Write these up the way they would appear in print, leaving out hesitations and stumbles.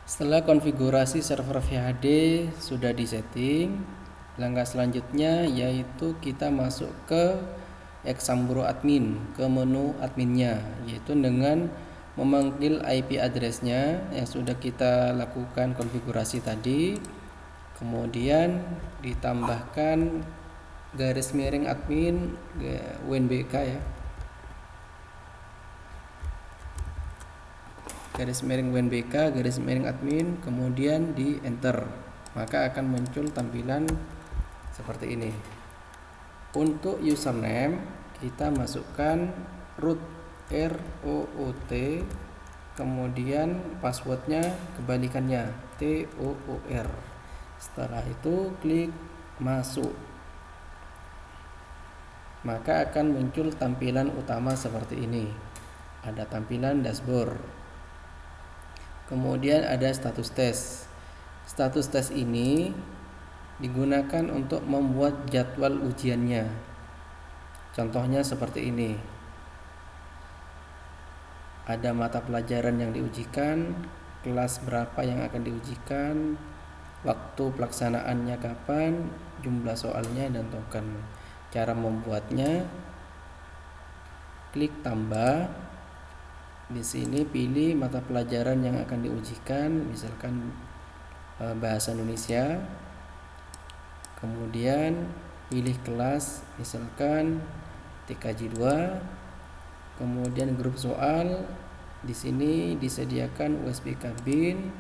Setelah konfigurasi server VHD sudah disetting, langkah selanjutnya yaitu kita masuk ke Examburo admin, ke menu adminnya, yaitu dengan memanggil IP addressnya yang sudah kita lakukan konfigurasi tadi, kemudian ditambahkan garis miring admin WNBK ya, garis miring WNBK, garis miring admin, kemudian di enter, maka akan muncul tampilan seperti ini. Untuk username kita masukkan root ROOT, kemudian passwordnya kebalikannya TOOR. Setelah itu klik masuk, maka akan muncul tampilan utama seperti ini. Ada tampilan dashboard, kemudian ada status tes. Status tes ini digunakan untuk membuat jadwal ujiannya. Contohnya seperti ini. Ada mata pelajaran yang diujikan, kelas berapa yang akan diujikan, waktu pelaksanaannya kapan, jumlah soalnya, dan token. Cara membuatnya, klik tambah. Di sini pilih mata pelajaran yang akan diujikan, misalkan bahasa Indonesia. Kemudian pilih kelas, misalkan TKJ 2. Kemudian grup soal, di sini disediakan USB kabin.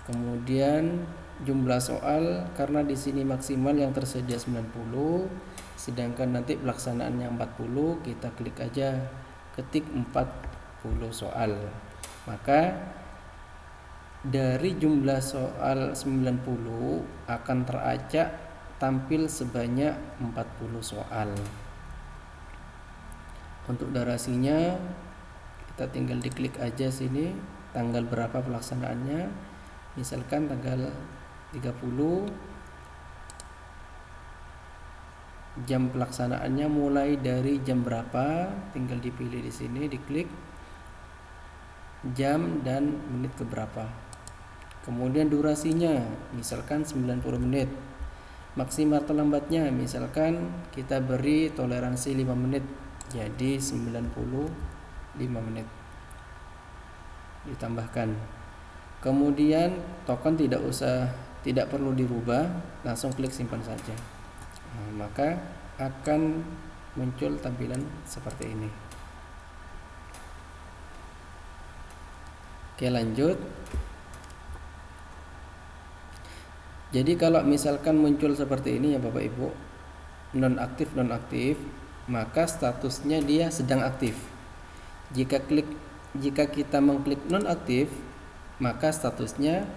Kemudian jumlah soal, karena di sini maksimal yang tersedia 90, sedangkan nanti pelaksanaannya 40, kita klik aja ketik 40 soal. Maka dari jumlah soal 90 akan teracak tampil sebanyak 40 soal. Untuk durasinya kita tinggal diklik aja sini tanggal berapa pelaksanaannya, misalkan tanggal 30. Jam pelaksanaannya mulai dari jam berapa, tinggal dipilih di sini, diklik jam dan menit ke berapa. Kemudian durasinya misalkan 90 menit. Maksimal terlambatnya misalkan kita beri toleransi 5 menit, jadi 95 menit ditambahkan. Kemudian token tidak perlu dirubah, langsung klik simpan saja. Maka akan muncul tampilan seperti ini. Oke, lanjut. Jadi kalau misalkan muncul seperti ini ya Bapak Ibu, nonaktif, maka statusnya dia sedang aktif. Jika kita mengklik nonaktif, maka statusnya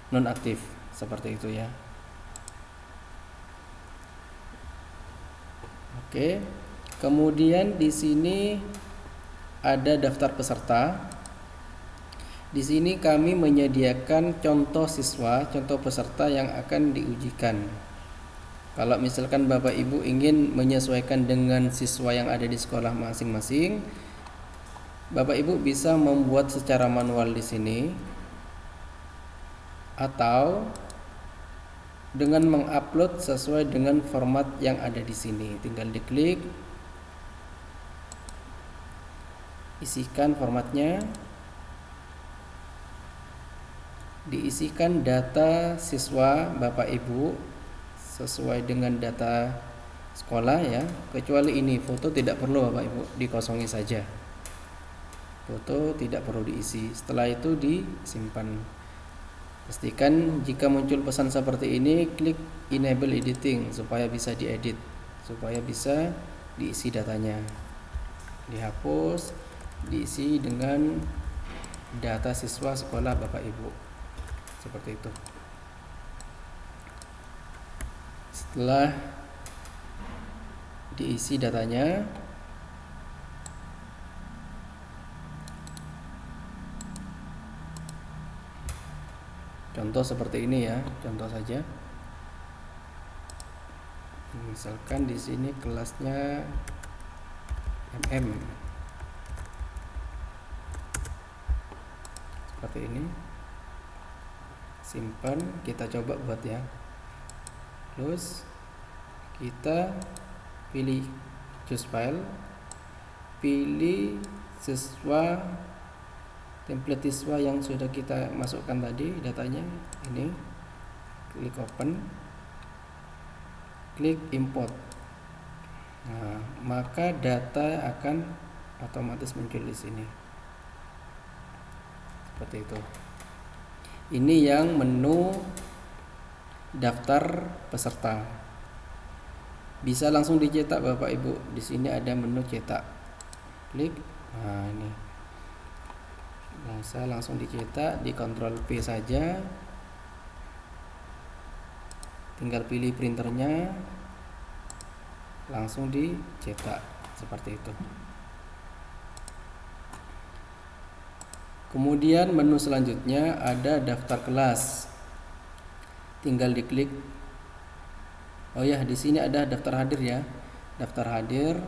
nonaktif, seperti itu ya. Oke. Kemudian di sini ada daftar peserta. Di sini kami menyediakan contoh siswa, contoh peserta yang akan diujikan. Kalau misalkan Bapak Ibu ingin menyesuaikan dengan siswa yang ada di sekolah masing-masing, Bapak Ibu bisa membuat secara manual di sini atau dengan mengupload sesuai dengan format yang ada di sini. Tinggal diklik, isikan formatnya, diisikan data siswa Bapak Ibu sesuai dengan data sekolah ya, kecuali ini foto tidak perlu Bapak Ibu, dikosongi saja. Foto tidak perlu diisi. Setelah itu disimpan. Pastikan jika muncul pesan seperti ini, klik enable editing supaya bisa diedit, supaya bisa diisi datanya. Dihapus, diisi dengan data siswa sekolah Bapak Ibu. Seperti itu. Setelah diisi datanya, contoh seperti ini ya, contoh saja. Misalkan di sini kelasnya MM. seperti ini. Simpan, kita coba buat ya. Terus kita pilih choose file, pilih siswa, template siswa yang sudah kita masukkan tadi datanya ini, klik open, klik import. Nah, maka data akan otomatis muncul di sini. Seperti itu. Ini yang menu daftar peserta. Bisa langsung dicetak Bapak Ibu. Di sini ada menu cetak. Klik. Nah, ini. Bisa langsung dicetak, di Ctrl P saja. Tinggal pilih printernya. Langsung dicetak seperti itu. Kemudian menu selanjutnya ada daftar kelas. Tinggal diklik. Oh ya, di sini ada daftar hadir ya. Daftar hadir.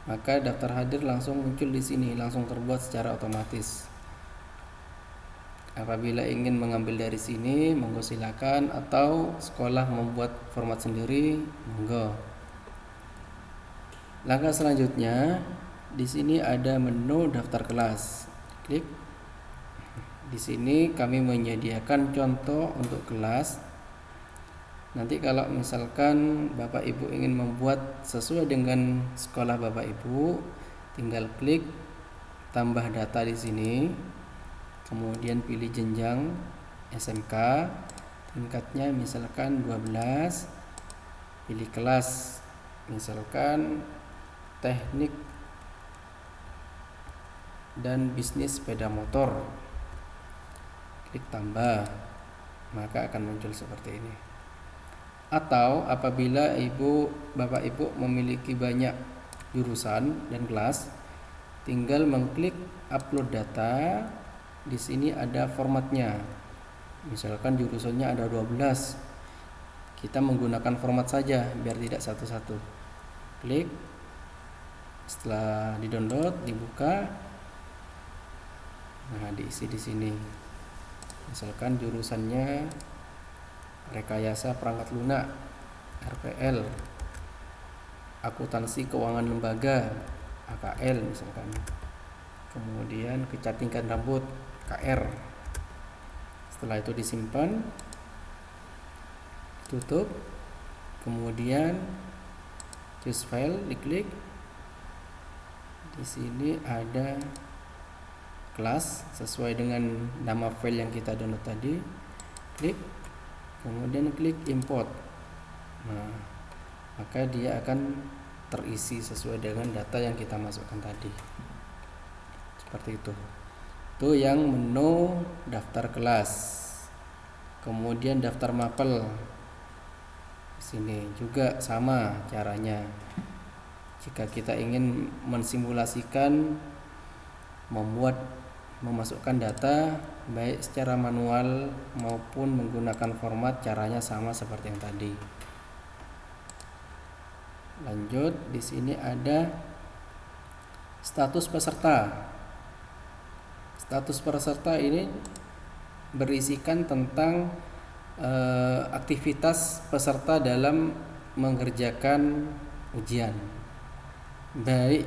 Maka daftar hadir langsung muncul di sini, langsung terbuat secara otomatis. Apabila ingin mengambil dari sini, monggo silakan, atau sekolah membuat format sendiri, monggo. Langkah selanjutnya, di sini ada menu daftar kelas. Klik. Di sini kami menyediakan contoh untuk kelas. Nanti kalau misalkan Bapak Ibu ingin membuat sesuai dengan sekolah Bapak Ibu, tinggal klik tambah data di sini. Kemudian pilih jenjang SMK, tingkatnya misalkan 12. Pilih kelas, misalkan teknik dan bisnis sepeda motor. Klik tambah, maka akan muncul seperti ini. Atau apabila Bapak Ibu memiliki banyak jurusan dan kelas, tinggal mengklik upload data. Di sini ada formatnya. Misalkan jurusannya ada 12. Kita menggunakan format saja biar tidak satu-satu. Klik. Setelah di-download, dibuka. Nah, diisi di sini. Misalkan jurusannya rekayasa perangkat lunak, RPL, akuntansi keuangan lembaga, AKL misalkan. Kemudian kecantikan rambut, KR. Setelah itu disimpan, tutup. Kemudian choose file, diklik. Di sini ada kelas sesuai dengan nama file yang kita download tadi. Klik. Kemudian klik import. Nah, maka dia akan terisi sesuai dengan data yang kita masukkan tadi. Seperti itu. Itu yang menu daftar kelas. Kemudian daftar mapel. Di sini juga sama caranya. Jika kita ingin mensimulasikan memasukkan data baik secara manual maupun menggunakan format, caranya sama seperti yang tadi. Lanjut, di sini ada status peserta. Status peserta ini berisikan tentang aktivitas peserta dalam mengerjakan ujian, baik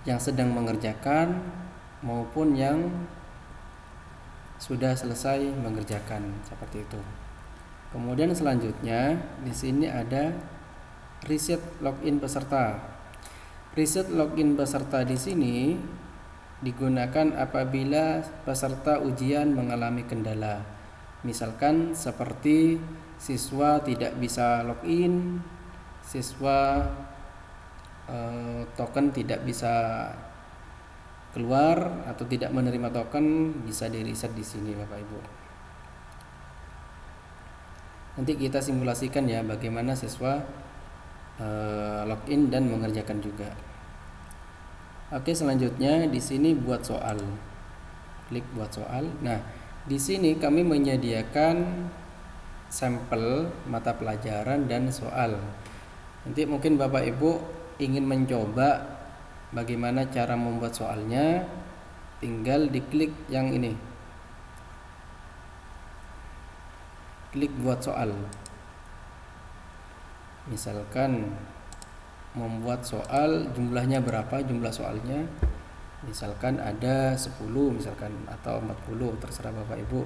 yang sedang mengerjakan maupun yang sudah selesai mengerjakan, seperti itu. Kemudian selanjutnya di sini ada reset login peserta. Reset login peserta di sini digunakan apabila peserta ujian mengalami kendala. Misalkan seperti siswa tidak bisa login, siswa token tidak bisa keluar atau tidak menerima token, bisa di reset di sini Bapak Ibu. Nanti kita simulasikan ya bagaimana siswa login dan mengerjakan juga. Oke, selanjutnya di sini buat soal. Klik buat soal. Nah, di sini kami menyediakan sampel mata pelajaran dan soal. Nanti mungkin Bapak Ibu ingin mencoba bagaimana cara membuat soalnya, tinggal diklik yang ini, klik buat soal. Misalkan membuat soal, jumlahnya berapa, jumlah soalnya misalkan ada 10 misalkan atau 40, terserah Bapak Ibu.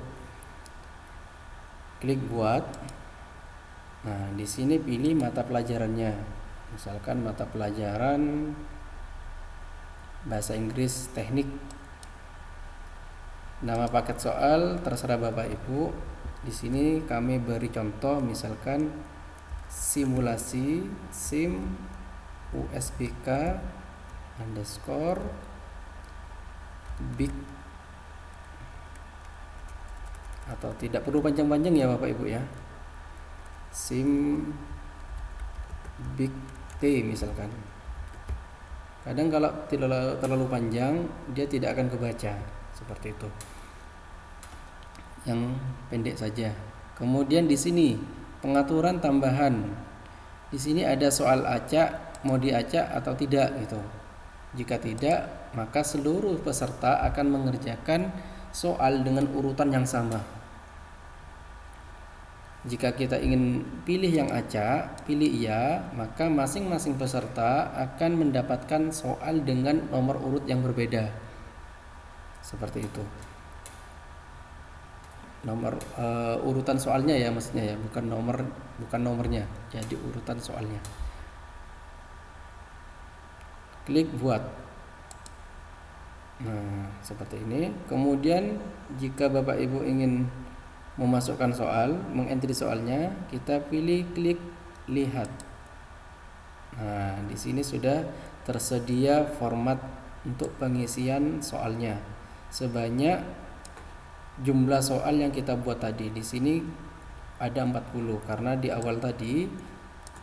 Klik buat. Nah, di sini pilih mata pelajarannya. Misalkan mata pelajaran bahasa Inggris teknik. Nama paket soal terserah Bapak Ibu. Di sini kami beri contoh misalkan simulasi sim USBK underscore big, atau tidak perlu panjang-panjang ya Bapak Ibu ya, sim big T misalkan. Kadang kalau terlalu panjang dia tidak akan kebaca, seperti itu. Yang pendek saja. Kemudian di sini pengaturan tambahan. Di sini ada soal acak, mau diacak atau tidak gitu. Jika tidak, maka seluruh peserta akan mengerjakan soal dengan urutan yang sama. Jika kita ingin pilih yang acak, pilih iya, maka masing-masing peserta akan mendapatkan soal dengan nomor urut yang berbeda. Seperti itu. Nomor urutan soalnya ya maksudnya ya, bukan nomornya. Jadi urutan soalnya. Klik buat. Nah, seperti ini. Kemudian jika Bapak Ibu ingin memasukkan soal, mengentry soalnya, kita pilih klik lihat. Nah, di sini sudah tersedia format untuk pengisian soalnya. Sebanyak jumlah soal yang kita buat tadi. Di sini ada 40 karena di awal tadi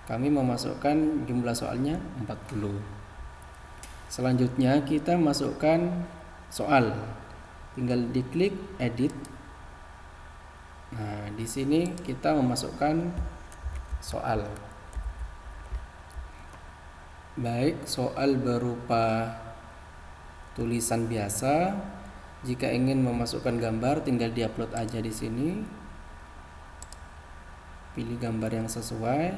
kami memasukkan jumlah soalnya 40. Selanjutnya kita masukkan soal. Tinggal diklik edit. Nah, di sini kita memasukkan soal. Baik soal berupa tulisan biasa. Jika ingin memasukkan gambar, tinggal diupload aja di sini. Pilih gambar yang sesuai.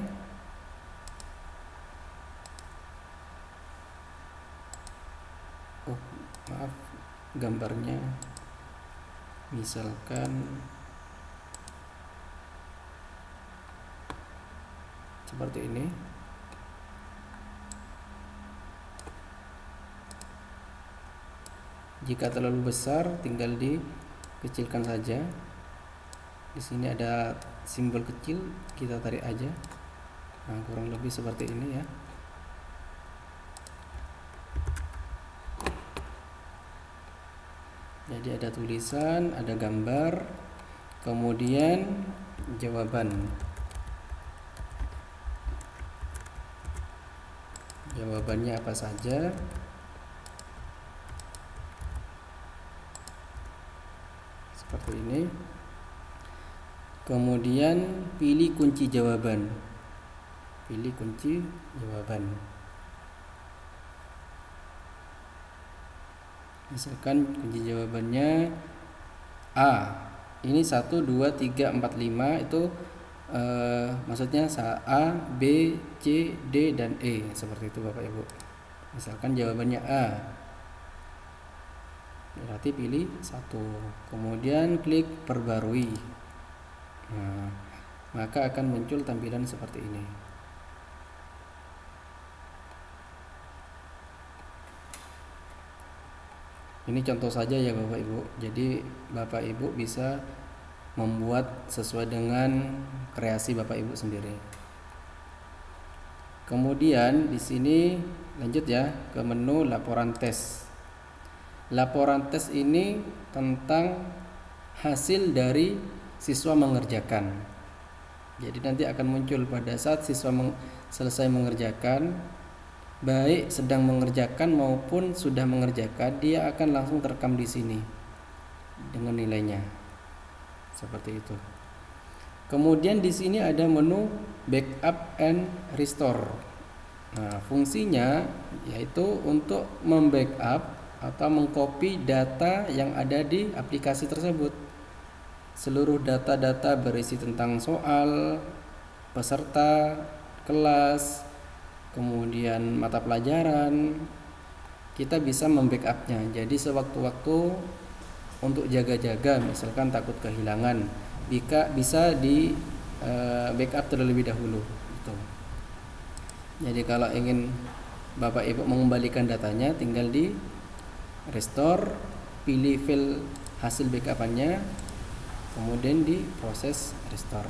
Oh, maaf, gambarnya misalkan seperti ini. Jika terlalu besar, tinggal dikecilkan saja. Di sini ada simbol kecil, kita tarik aja. Nah, kurang lebih seperti ini ya. Jadi ada tulisan, ada gambar, kemudian jawaban. Jawabannya apa saja? Seperti ini. Kemudian pilih kunci jawaban. Pilih kunci jawaban. Misalkan kunci jawabannya A. Ini 1 2 3 4 5 itu maksudnya A, B, C, D dan E, seperti itu Bapak Ibu. Misalkan jawabannya A. Berarti pilih 1. Kemudian klik perbarui. Nah, maka akan muncul tampilan seperti ini. Ini contoh saja ya Bapak Ibu. Jadi Bapak Ibu bisa membuat sesuai dengan kreasi Bapak Ibu sendiri. Kemudian di sini lanjut ya ke menu laporan tes. Laporan tes ini tentang hasil dari siswa mengerjakan. Jadi nanti akan muncul pada saat siswa selesai mengerjakan, baik sedang mengerjakan maupun sudah mengerjakan, dia akan langsung terekam di sini dengan nilainya. Seperti itu. Kemudian di sini ada menu backup and restore. Nah, fungsinya yaitu untuk membackup atau mengcopy data yang ada di aplikasi tersebut. Seluruh data-data berisi tentang soal, peserta, kelas, kemudian mata pelajaran, kita bisa membackupnya. Jadi sewaktu-waktu untuk jaga-jaga, misalkan takut kehilangan, bisa di backup terlebih dahulu. Gitu. Jadi kalau ingin Bapak Ibu mengembalikan datanya, tinggal di restore, pilih file hasil backupannya, kemudian di proses restore.